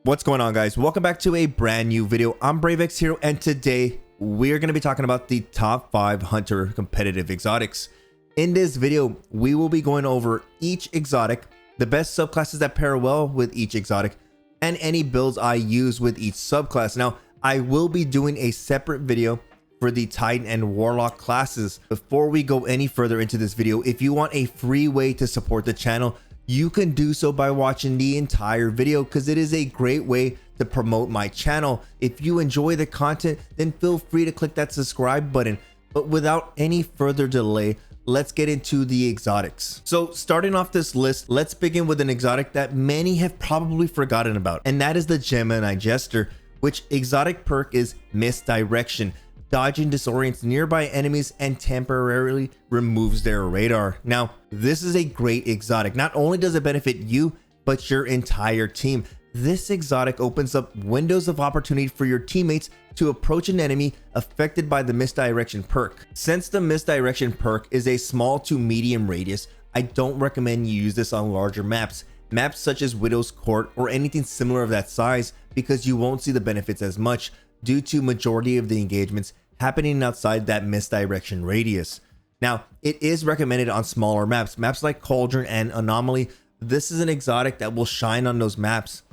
What's going on, guys? Welcome back to a brand new video. I'm BRAVExHERO, and today we're going to be talking about the top 5 hunter competitive exotics. In this video, we will be going over each exotic, the best subclasses that pair well with each exotic, and any builds I use with each subclass. Now, I will be doing a separate video for the Titan and Warlock classes. Before we go any further into this video, if you want a free way to support the channel, you can do so by watching the entire video, because it is a great way to promote my channel. If you enjoy the content, then feel free to click that subscribe button. But without any further delay, let's get into the exotics. So starting off this list, let's begin with an exotic that many have probably forgotten about, and that is the Gemini Jester, which exotic perk is Misdirection. Dodging disorients nearby enemies and temporarily removes their radar. Now, this is a great exotic. Not only does it benefit you, but your entire team. This exotic opens up windows of opportunity for your teammates to approach an enemy affected by the Misdirection perk. Since the Misdirection perk is a small to medium radius, I don't recommend you use this on larger maps. Maps such as Widow's Court or anything similar of that size, because you won't see the benefits as much due to majority of the engagements happening outside that Misdirection radius. Now, it is recommended on smaller maps like Cauldron and Anomaly. This is an exotic that will shine on those maps.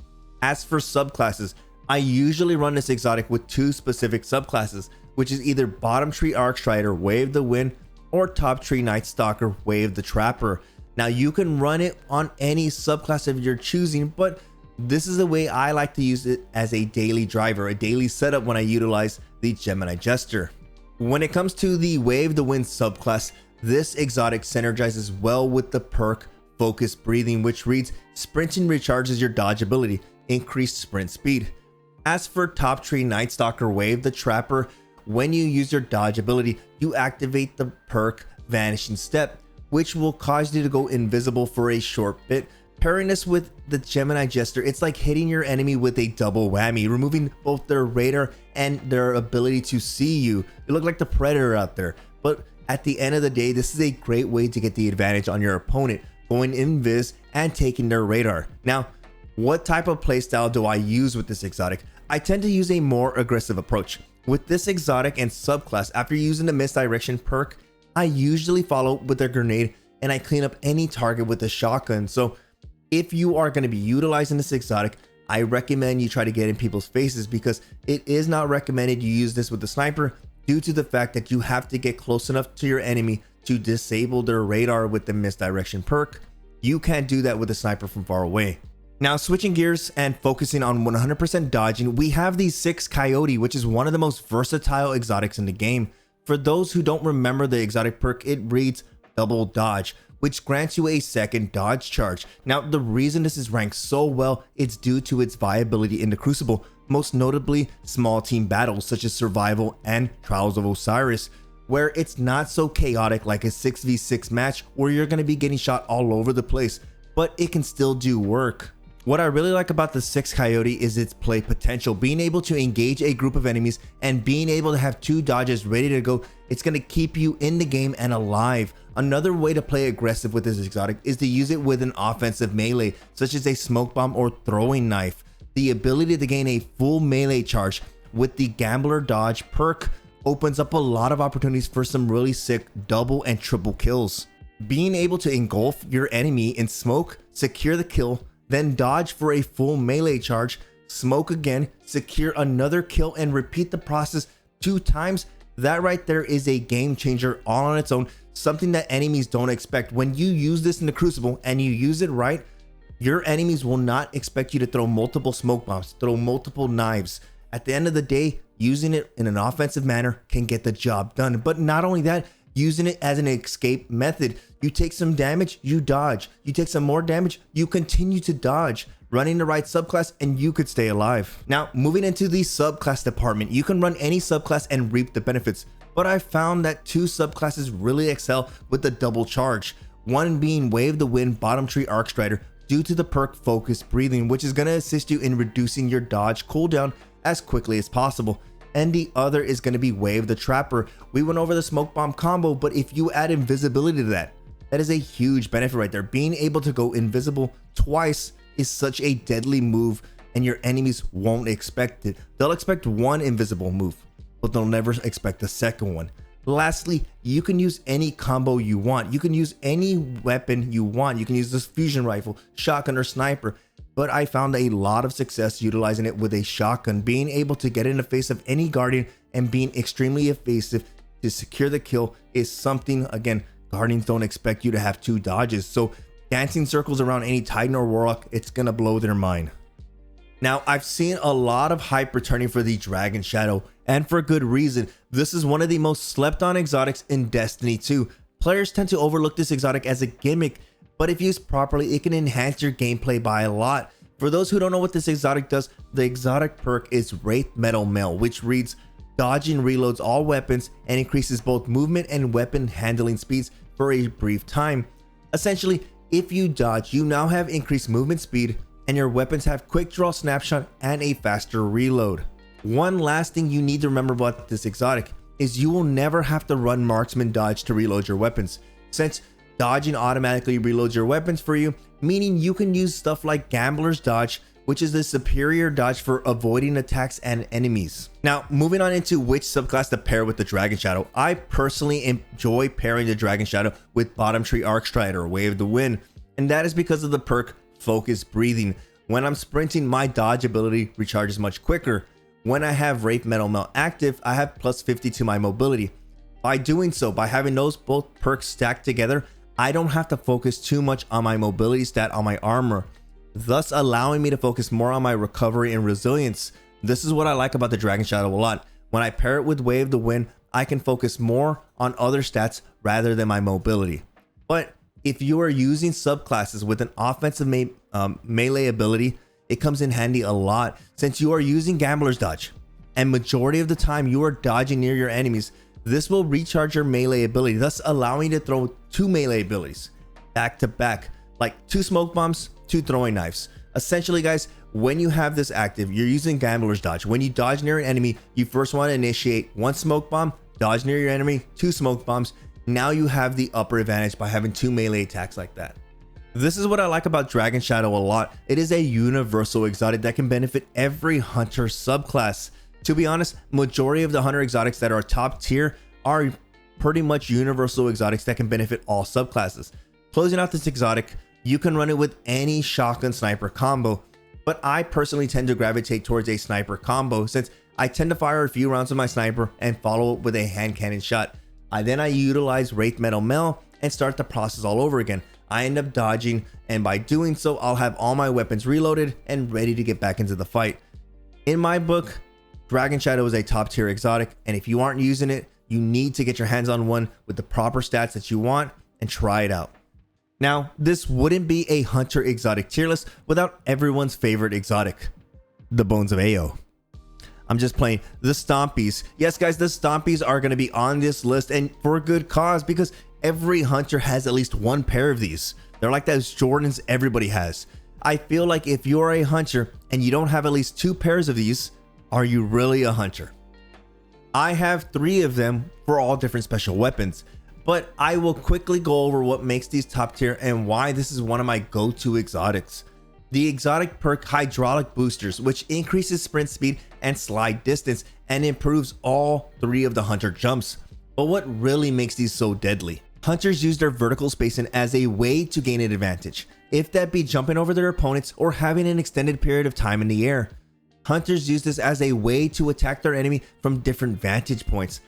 As for subclasses, I usually run this exotic with 2 specific subclasses, which is either Bottom Tree Arcstrider, Wave the Wind, or Top Tree Night Stalker, Wave the Trapper. Now, you can run it on any subclass of your choosing, but this is the way I like to use it as a daily driver, a daily setup when I utilize the Gemini Jester. When it comes to the Wave the Wind subclass, this exotic synergizes well with the perk Focused Breathing, which reads, sprinting recharges your dodge ability, increased sprint speed. As for Top Tree Night Stalker, Wave the Trapper, when you use your dodge ability, you activate the perk Vanishing Step, which will cause you to go invisible for a short bit. Pairing this with the Gemini Jester, it's like hitting your enemy with a double whammy, removing both their radar and their ability to see you. You look like the Predator out there. But at the end of the day, this is a great way to get the advantage on your opponent, going invis and taking their radar. Now, what type of playstyle do I use with this exotic? I tend to use a more aggressive approach. With this exotic and subclass, after using the Misdirection perk, I usually follow with a grenade and I clean up any target with a shotgun. So if you are going to be utilizing this exotic, I recommend you try to get in people's faces, because it is not recommended you use this with the sniper due to the fact that you have to get close enough to your enemy to disable their radar with the Misdirection perk. You can't do that with a sniper from far away. Now, switching gears and focusing on 100% dodging, we have the Sixth Coyote, which is one of the most versatile exotics in the game. For those who don't remember the exotic perk, it reads Double Dodge, which grants you a second dodge charge. Now, the reason this is ranked so well, it's due to its viability in the Crucible, most notably small team battles such as Survival and Trials of Osiris, where it's not so chaotic like a 6v6 match where you're going to be getting shot all over the place, but it can still do work. What I really like about the Sixth Coyote is its play potential. Being able to engage a group of enemies and being able to have 2 dodges ready to go, it's going to keep you in the game and alive. Another way to play aggressive with this exotic is to use it with an offensive melee, such as a smoke bomb or throwing knife. The ability to gain a full melee charge with the Gambler Dodge perk opens up a lot of opportunities for some really sick double and triple kills. Being able to engulf your enemy in smoke, secure the kill, then dodge for a full melee charge, smoke again, secure another kill, and repeat the process 2 times, that right there is a game changer all on its own, something that enemies don't expect. When you use this in the Crucible and you use it right, your enemies will not expect you to throw multiple smoke bombs, throw multiple knives. At the end of the day, using it in an offensive manner can get the job done. But not only that, using it as an escape method. You take some damage, you dodge. You take some more damage, you continue to dodge. Running the right subclass and you could stay alive. Now, moving into the subclass department, you can run any subclass and reap the benefits, but I found that 2 subclasses really excel with the double charge. One being Wave the Wind Bottom Tree Arcstrider, due to the perk Focused Breathing, which is going to assist you in reducing your dodge cooldown as quickly as possible. And the other is going to be Wave the Trapper. We went over the smoke bomb combo, but if you add invisibility to that is a huge benefit right there. Being able to go invisible twice is such a deadly move and your enemies won't expect it. They'll expect one invisible move, but they'll never expect the second one. Lastly, you can use any combo you want. You can use any weapon you want. You can use this fusion rifle, shotgun, or sniper, but I found a lot of success utilizing it with a shotgun, being able to get in the face of any guardian and being extremely evasive to secure the kill is something, again, guardians don't expect you to have 2 dodges. So dancing circles around any Titan or Warlock, it's gonna blow their mind. Now, I've seen a lot of hype returning for the Dragon Shadow, and for good reason. This is one of the most slept on exotics in Destiny 2. Players tend to overlook this exotic as a gimmick, but if used properly, it can enhance your gameplay by a lot. For those who don't know what this exotic does, the exotic perk is Wraith Metal Mail, which reads, dodging reloads all weapons and increases both movement and weapon handling speeds for a brief time. Essentially, if you dodge, you now have increased movement speed, and your weapons have quick draw snapshot and a faster reload. One last thing you need to remember about this exotic is you will never have to run marksman dodge to reload your weapons, since dodging automatically reloads your weapons for you, meaning you can use stuff like Gambler's Dodge, which is the superior dodge for avoiding attacks and enemies. Now, moving on into which subclass to pair with the Dragon Shadow, I personally enjoy pairing the Dragon Shadow with Bottom Tree Arcstrider or Wave of the Wind, and that is because of the perk Focus Breathing. When I'm sprinting, my dodge ability recharges much quicker. When I have Wraith Metal Mail active, I have plus 50 to my mobility. By doing so, by having those both perks stacked together, I don't have to focus too much on my mobility stat on my armor, thus allowing me to focus more on my recovery and resilience. This is what I like about the Dragon Shadow a lot. When I pair it with Wave of the Wind, I can focus more on other stats rather than my mobility. But if you are using subclasses with an offensive melee ability, it comes in handy a lot since you are using Gambler's Dodge, and majority of the time you are dodging near your enemies. This will recharge your melee ability, thus allowing you to throw 2 melee abilities back to back, like 2 smoke bombs, 2 throwing knives. Essentially, guys, when you have this active, you're using Gambler's Dodge. When you dodge near an enemy, you first want to initiate 1 smoke bomb, dodge near your enemy, 2 smoke bombs. Now you have the upper advantage by having 2 melee attacks like that. This is what I like about Dragon Shadow a lot. It is a universal exotic that can benefit every hunter subclass. To be honest, majority of the hunter exotics that are top tier are pretty much universal exotics that can benefit all subclasses. Closing out this exotic, you can run it with any shotgun sniper combo, but I personally tend to gravitate towards a sniper combo since I tend to fire a few rounds with my sniper and follow it with a hand cannon shot. I utilize Wraith Metal Mail and start the process all over again. I end up dodging, and by doing so, I'll have all my weapons reloaded and ready to get back into the fight. In my book, Dragon Shadow is a top tier exotic, and if you aren't using it, you need to get your hands on one with the proper stats that you want and try it out. Now, this wouldn't be a hunter exotic tier list without everyone's favorite exotic, the Bones of Ao. I'm just playing. The Stompies. Yes, guys, the Stompies are going to be on this list, and for a good cause, because every hunter has at least 1 pair of these. They're like those Jordans everybody has. I feel like if you're a hunter and you don't have at least 2 pairs of these, are you really a hunter? I have 3 of them for all different special weapons, but I will quickly go over what makes these top tier and why this is one of my go-to exotics. The exotic perk Hydraulic Boosters, which increases sprint speed and slide distance and improves all 3 of the hunter jumps. But what really makes these so deadly? Hunters use their vertical spacing as a way to gain an advantage, if that be jumping over their opponents or having an extended period of time in the air. Hunters use this as a way to attack their enemy from different vantage points.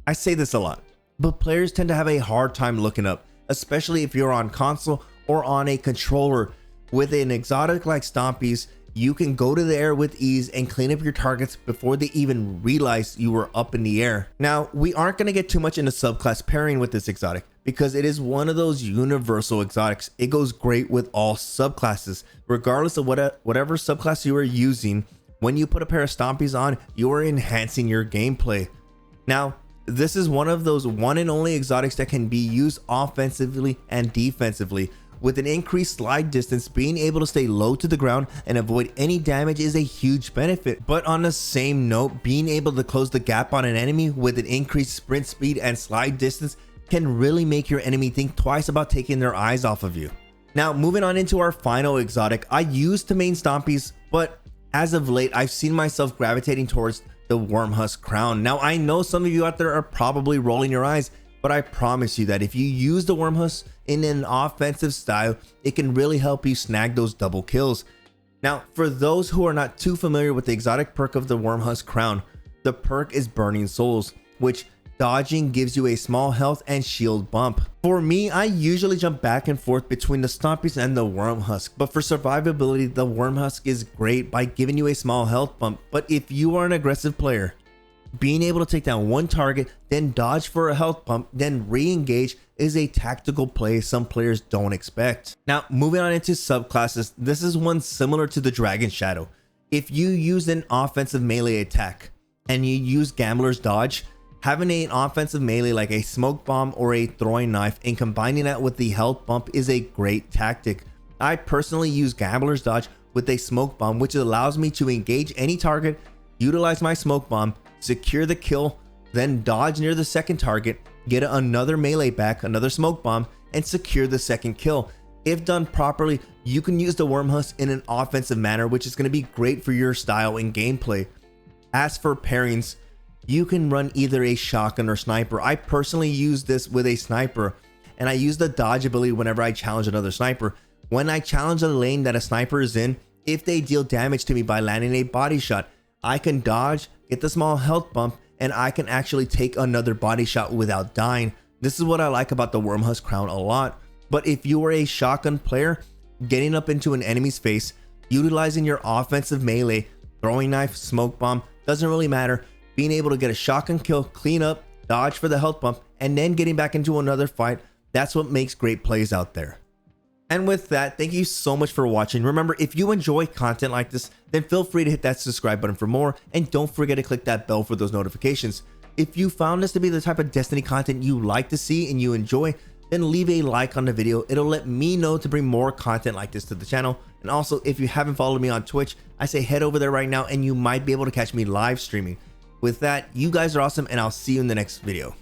I say this a lot, but players tend to have a hard time looking up, especially if you're on console or on a controller. With an exotic like Stompies, you can go to the air with ease and clean up your targets before they even realize you were up in the air. Now, we aren't going to get too much into subclass pairing with this exotic because it is one of those universal exotics. It goes great with all subclasses, regardless of whatever subclass you are using. When you put a pair of Stompies on, you are enhancing your gameplay. Now, this is one of those one and only exotics that can be used offensively and defensively. With an increased slide distance, being able to stay low to the ground and avoid any damage is a huge benefit. But on the same note, being able to close the gap on an enemy with an increased sprint speed and slide distance can really make your enemy think twice about taking their eyes off of you. Now, moving on into our final exotic, I used to main Stompies, but as of late, I've seen myself gravitating towards the Wormhusk Crown. Now, I know some of you out there are probably rolling your eyes, but I promise you that if you use the Wormhusk in an offensive style, it can really help you snag those double kills. Now, for those who are not too familiar with the exotic perk of the Wormhusk Crown, the perk is Burning Souls, which dodging gives you a small health and shield bump. For me, I usually jump back and forth between the Stompies and the Wormhusk, but for survivability, the Wormhusk is great by giving you a small health bump. But if you are an aggressive player, being able to take down one target, then dodge for a health bump, then re-engage is a tactical play some players don't expect. Now, moving on into subclasses, this is one similar to the Dragon Shadow. If you use an offensive melee attack and you use Gambler's Dodge, having an offensive melee like a smoke bomb or a throwing knife and combining that with the health bump is a great tactic. I personally use Gambler's Dodge with a smoke bomb, which allows me to engage any target, utilize my smoke bomb, secure the kill, then dodge near the second target, get another melee back, another smoke bomb, and secure the second kill. If done properly, you can use the Wormhusk in an offensive manner, which is going to be great for your style and gameplay. As for pairings, you can run either a shotgun or sniper. I personally use this with a sniper, and I use the dodge ability whenever I challenge another sniper. When I challenge a lane that a sniper is in, if they deal damage to me by landing a body shot, I can dodge, get the small health bump, and I can actually take another body shot without dying. This is what I like about the Wormhusk Crown a lot. But if you are a shotgun player, getting up into an enemy's face, utilizing your offensive melee, throwing knife, smoke bomb, doesn't really matter. Being able to get a shotgun kill, clean up, dodge for the health bump, and then getting back into another fight, that's what makes great plays out there. And with that, thank you so much for watching. Remember, if you enjoy content like this, then feel free to hit that subscribe button for more, and don't forget to click that bell for those notifications. If you found this to be the type of Destiny content you like to see and you enjoy, then leave a like on the video. It'll let me know to bring more content like this to the channel. And also, if you haven't followed me on Twitch, I say head over there right now and you might be able to catch me live streaming. With that, you guys are awesome, and I'll see you in the next video.